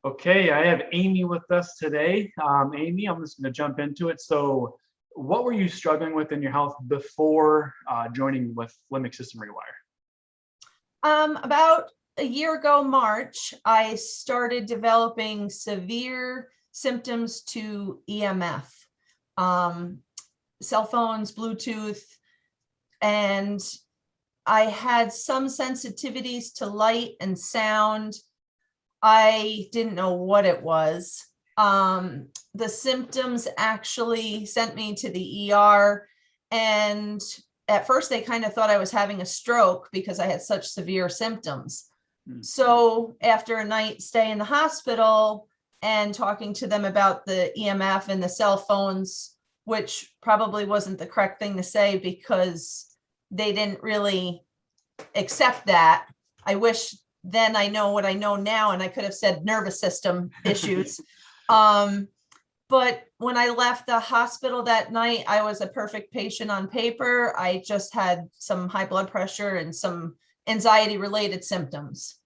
Okay, I have Amy with us today. Amy, I'm just going to jump into it. So, what were you struggling with in your health before joining with Limbic System Rewire? About a year ago, March, I started developing severe symptoms to EMF, cell phones, Bluetooth, and I had some sensitivities to light and sound. I didn't know what it was. The symptoms actually sent me to the ER, and at first they kind of thought I was having a stroke because I had such severe symptoms. So after a night stay in the hospital and talking to them about the EMF and the cell phones, which probably wasn't the correct thing to say because they didn't really accept that. I wish then I know what I know now, and I could have said nervous system issues. But when I left the hospital that night, I was a perfect patient on paper. I just had some high blood pressure and some anxiety related symptoms.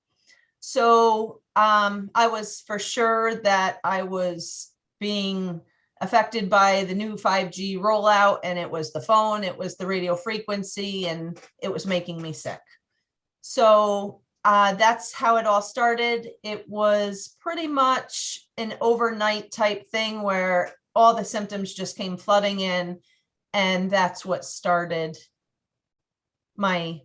So I was for sure that I was being affected by the new 5G rollout, and it was the phone, it was the radio frequency, and it was making me sick. So that's how it all started. It was pretty much an overnight type thing where all the symptoms just came flooding in, and that's what started my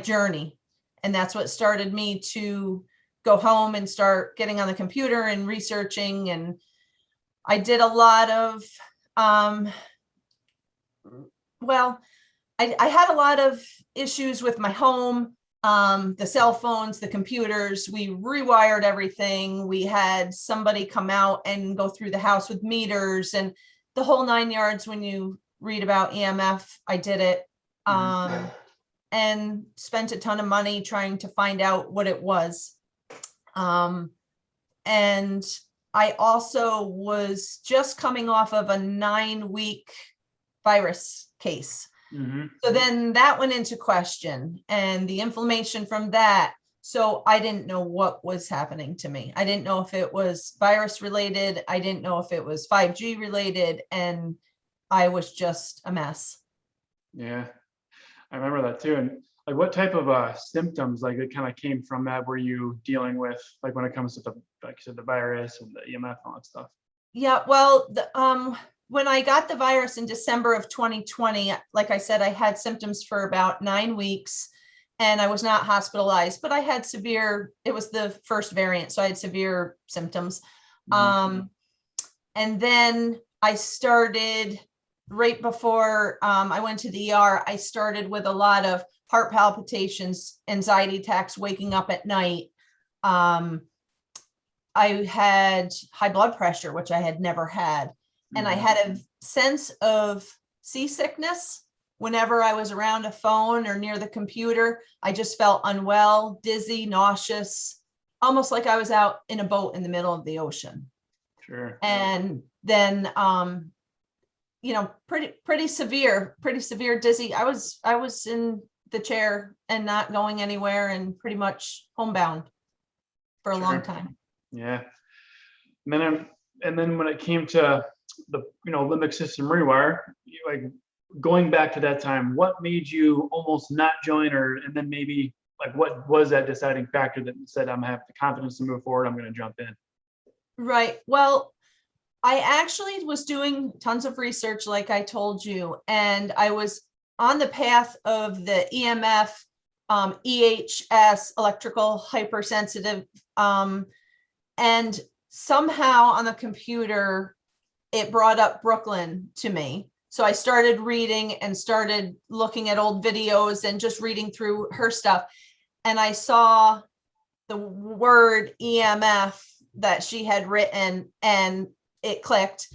journey. And that's what started me to go home and start getting on the computer and researching. And I did a lot of, I had a lot of issues with my home, the cell phones, the computers. We rewired everything. We had somebody come out and go through the house with meters and the whole 9 yards. When you read about EMF, I did it. And spent a ton of money trying to find out what it was. And I also was just coming off of a 9-week virus case. So then that went into question, and the inflammation from that. So I didn't know what was happening to me. I didn't know if it was virus related. I didn't know if it was 5G related, and I was just a mess. Yeah, I remember that too. And like, what type of symptoms, like, it kind of came from that, were you dealing with, like, when it comes to the, like you said, the virus and the EMF and all that stuff? Yeah, well, when I got the virus in December of 2020, like I said, I had symptoms for about 9 weeks, and I was not hospitalized, but I had severe, it was the first variant, so I had severe symptoms. And then I started right before I went to the ER, I started with a lot of heart palpitations, anxiety attacks, waking up at night. I had high blood pressure, which I had never had. And I had a sense of seasickness whenever I was around a phone or near the computer. I just felt unwell, dizzy, nauseous, almost like I was out in a boat in the middle of the ocean. Sure. And then, pretty severe dizzy. I was in the chair and not going anywhere, and pretty much homebound for a long time. Yeah. And then when it came to the Limbic System Rewire, like, going back to that time, what made you almost not join, and then maybe, like, what was that deciding factor that said, I'm gonna have the confidence to move forward, I'm going to jump in? Right. Well, I actually was doing tons of research, like I told you, and I was on the path of the EMF, EHS, electrical hypersensitive, and somehow on the computer, it brought up Brooklyn to me. So I started reading and started looking at old videos and just reading through her stuff. And I saw the word EMF that she had written, and it clicked.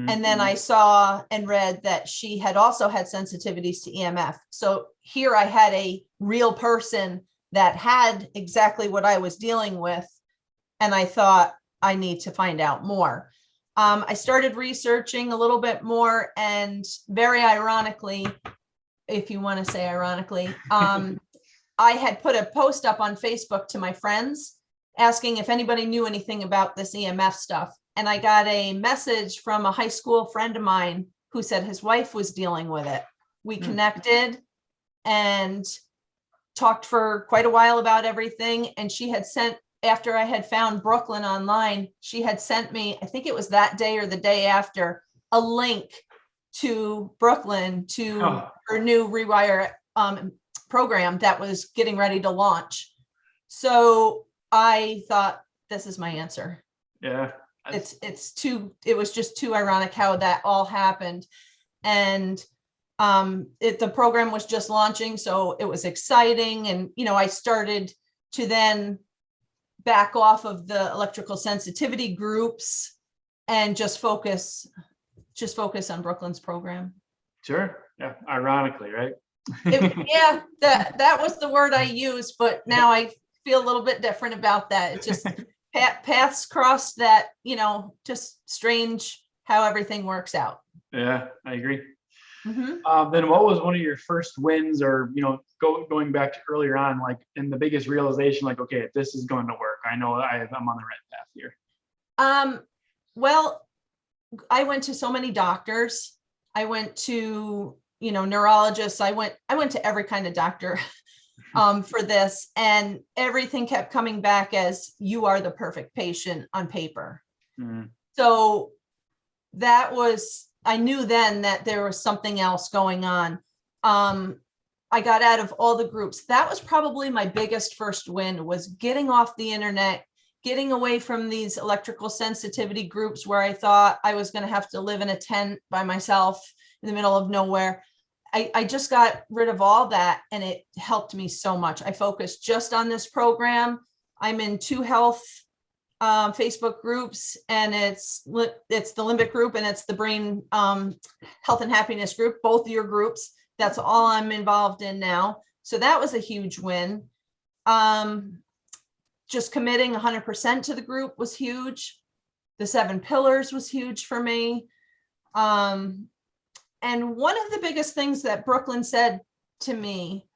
And then I saw and read that she had also had sensitivities to EMF. So here I had a real person that had exactly what I was dealing with. And I thought, I need to find out more. I started researching a little bit more, and very ironically, if you want to say ironically, I had put a post up on Facebook to my friends, asking if anybody knew anything about this EMF stuff. And I got a message from a high school friend of mine who said his wife was dealing with it. We connected and talked for quite a while about everything. And she had sent, after I had found Brooklyn online, she had sent me, I think it was that day or the day after, a link to Brooklyn to her new Rewire program that was getting ready to launch. So I thought, this is my answer. Yeah. It was just too ironic how that all happened. And the program was just launching, so it was exciting. And, I started to then back off of the electrical sensitivity groups and just focus on Brooklyn's program. Sure. Yeah. Ironically, right? Yeah, that was the word I used, but now I feel a little bit different about that. It's just paths crossed that, just strange how everything works out. Yeah, I agree. Mm-hmm. Then what was one of your first wins, or, going back to earlier on, like, in the biggest realization, like, okay, this is going to work. I know I'm on the right path here. Well, I went to so many doctors. I went to, neurologists. I went to every kind of doctor for this, and everything kept coming back as, you are the perfect patient on paper. So I knew then that there was something else going on. I got out of all the groups. That was probably my biggest first win, was getting off the internet, getting away from these electrical sensitivity groups where I thought I was going to have to live in a tent by myself in the middle of nowhere. I just got rid of all that, and it helped me so much. I focused just on this program. I'm in 2 health Facebook groups, and it's the Limbic group and it's the brain health and happiness group, both your groups. That's all I'm involved in now. So that was a huge win. Just committing 100% to the group was huge. The 7 pillars was huge for me. And one of the biggest things that Brooklyn said to me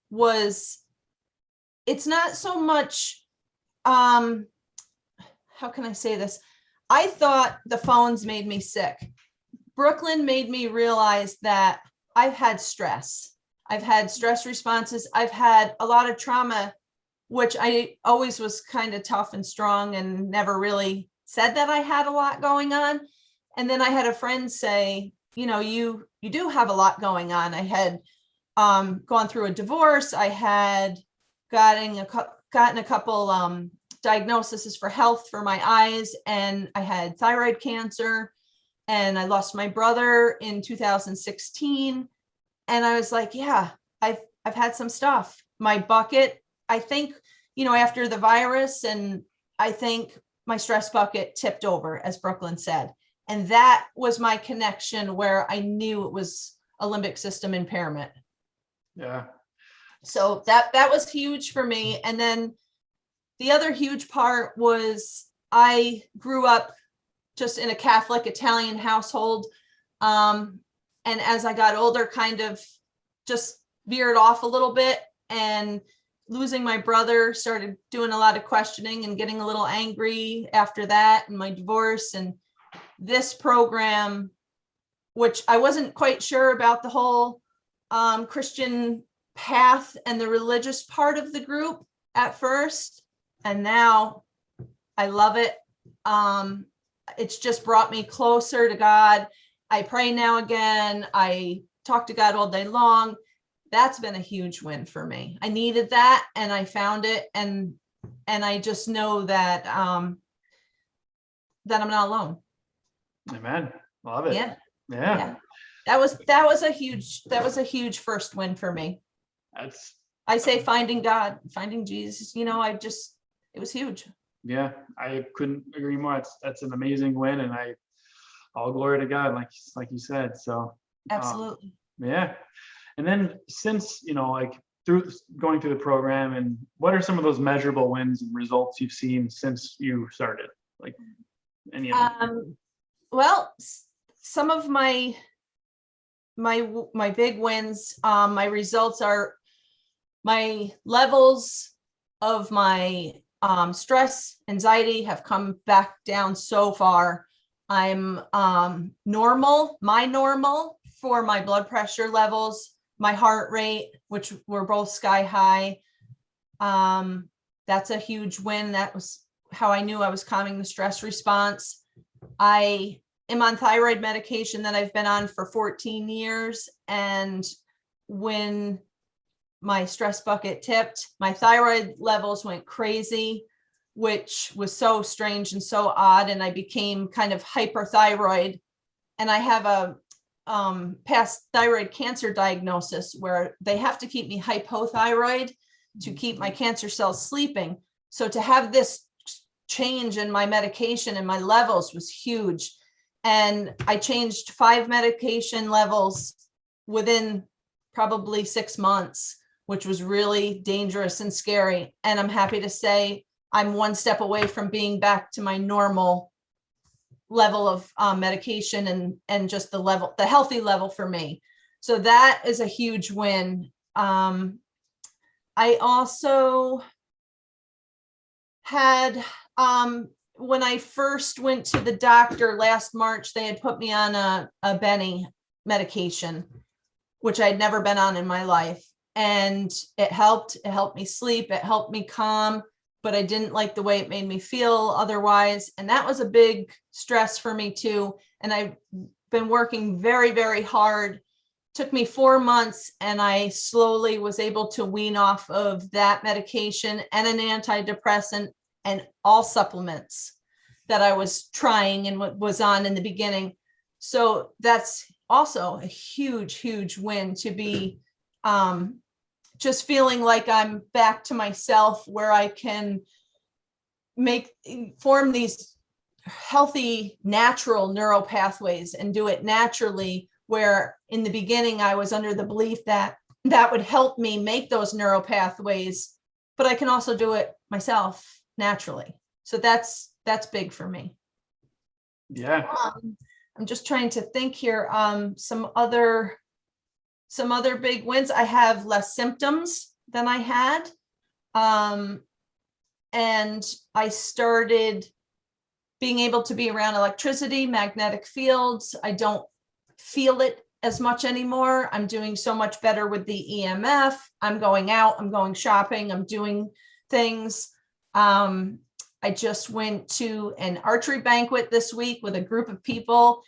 was, it's not so much, how can I say this? I thought the phones made me sick. Brooklyn made me realize that I've had stress. I've had stress responses. I've had a lot of trauma, which I always was kind of tough and strong and never really said that I had a lot going on. And then I had a friend say, you do have a lot going on. I had gone through a divorce. I had gotten a couple diagnoses for health for my eyes, and I had thyroid cancer, and I lost my brother in 2016. And I was like, yeah, I've had some stuff. My bucket, I think, after the virus, and I think my stress bucket tipped over, as Brooklyn said. And that was my connection, where I knew it was a limbic system impairment. Yeah. So that was huge for me. And then the other huge part was, I grew up just in a Catholic Italian household. And as I got older, kind of just veered off a little bit, and losing my brother, started doing a lot of questioning and getting a little angry after that, and my divorce. And this program, which I wasn't quite sure about the whole Christian path and the religious part of the group at first, and now I love it. It's just brought me closer to God. I pray now again. I talk to God all day long. That's been a huge win for me. I needed that, and I found it, and I just know that that I'm not alone. Amen. Love it. Yeah. Yeah. That was a huge first win for me. I say finding God, finding Jesus, it was huge. Yeah, I couldn't agree more. That's an amazing win, and all glory to God, like you said. So Absolutely. Yeah. And then since, through going through the program, and what are some of those measurable wins and results you've seen since you started? Like any of them? Well, some of my big wins, my results are my levels of my stress, anxiety have come back down so far. I'm normal, my normal for my blood pressure levels, my heart rate, which were both sky high. That's a huge win. That was how I knew I was calming the stress response. I am on thyroid medication that I've been on for 14 years. And when my stress bucket tipped, my thyroid levels went crazy, which was so strange and so odd. And I became kind of hyperthyroid. And I have a past thyroid cancer diagnosis where they have to keep me hypothyroid to keep my cancer cells sleeping. So to have this change in my medication and my levels was huge. And I changed 5 medication levels within probably 6 months, which was really dangerous and scary. And I'm happy to say I'm one step away from being back to my normal level of medication and just the healthy level for me. So that is a huge win. I also had, when I first went to the doctor last March, they had put me on a Benny medication, which I'd never been on in my life. And it helped me sleep. It helped me calm, but I didn't like the way it made me feel otherwise. And that was a big stress for me too. And I've been working very, very hard. Took me 4 months and I slowly was able to wean off of that medication and an antidepressant and all supplements that I was trying and was on in the beginning. So that's also a huge, huge win to be just feeling like I'm back to myself, where I can form these healthy, natural neural pathways and do it naturally, where in the beginning I was under the belief that that would help me make those neural pathways, but I can also do it myself naturally. So that's big for me. Yeah. I'm just trying to think here. Some other big wins. I have less symptoms than I had. And I started being able to be around electricity, magnetic fields. I don't feel it as much anymore. I'm doing so much better with the EMF. I'm going out, I'm going shopping, I'm doing things. I just went to an archery banquet this week with a group of people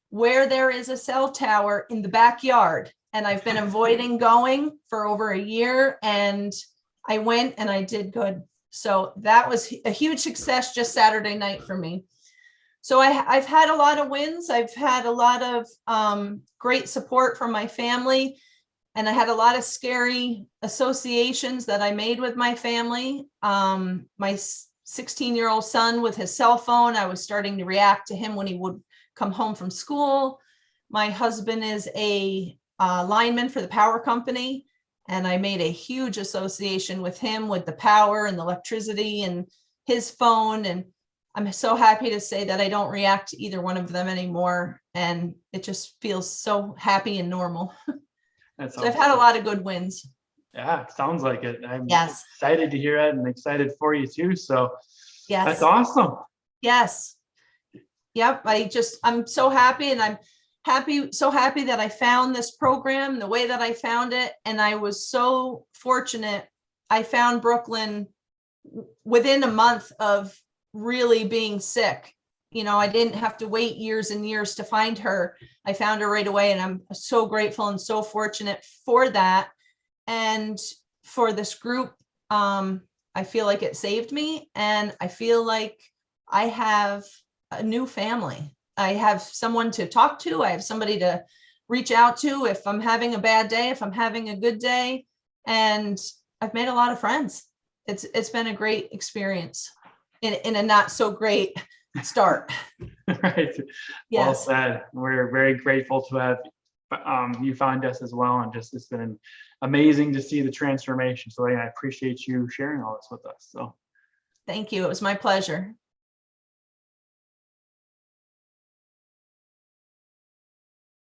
where there is a cell tower in the backyard. And I've been avoiding going for over a year, and I went and I did good. So that was a huge success just Saturday night for me. So I've had a lot of wins. I've had a lot of great support from my family, and I had a lot of scary associations that I made with my family. My 16-year-old son with his cell phone, I was starting to react to him when he would come home from school. My husband is a lineman for the power company, and I made a huge association with him with the power and the electricity and his phone. And I'm so happy to say that I don't react to either one of them anymore. And it just feels so happy and normal. So I've had a lot of good wins. Yeah, it sounds like it. I'm Yes. excited to hear it and excited for you too. So Yes. that's awesome. Yes. Yep. I'm so happy, and I'm so happy that I found this program the way that I found it. And I was so fortunate. I found Brooklyn within a month of really being sick. You know, I didn't have to wait years and years to find her. I found her right away, and I'm so grateful and so fortunate for that. And for this group, I feel like it saved me, and I feel like I have a new family. I have someone to talk to. I have somebody to reach out to if I'm having a bad day, if I'm having a good day, and I've made a lot of friends. It's been a great experience in a not so great start. Right. Yes. Well said. We're very grateful to have you found us as well, and just it's been amazing to see the transformation. So I appreciate you sharing all this with us. So thank you. It was my pleasure.